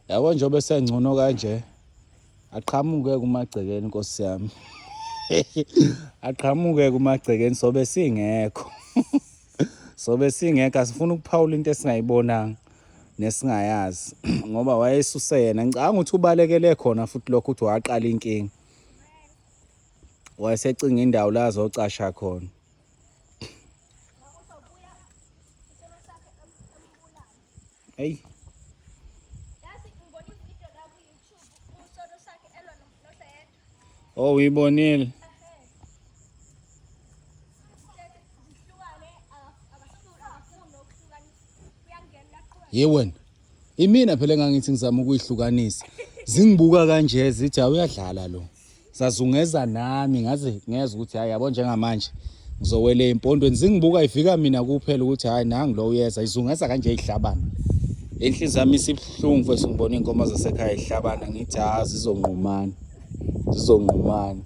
Yabo njobe sengcono kanje. Aqhamuke kuMagcekeni Nkosi yami. Aqhamuke kuMagcekeni sobe singekho. Sobe singekho asifuna ukuphawula into esingayibonanga nesingayazi ngoba wayesuse yena. Ngicabanga ukuthi ubalekele khona futhi lokho uthi waqala inkinga. Wayesecinga indawo la azocasha khona. Hey. Oh, uyibonile. Yewena. Imina phela engangithi ngizama ukuyihlukanisa. Zingibuka kanje zithi awuyadlala lo. Sazungeza nami ngaze ngeze ukuthi hayi yabo njengamanje ngizowela empondweni. Zingibuka ifika mina kuphela ukuthi hayi nangi lo uyeza izungeza kanje ihlabana. Enhliziyo yami isibhlungu mfethu ngibona inkomo zasekhaya ihlabana ngithi ha zizonqumana. Zizonqumana.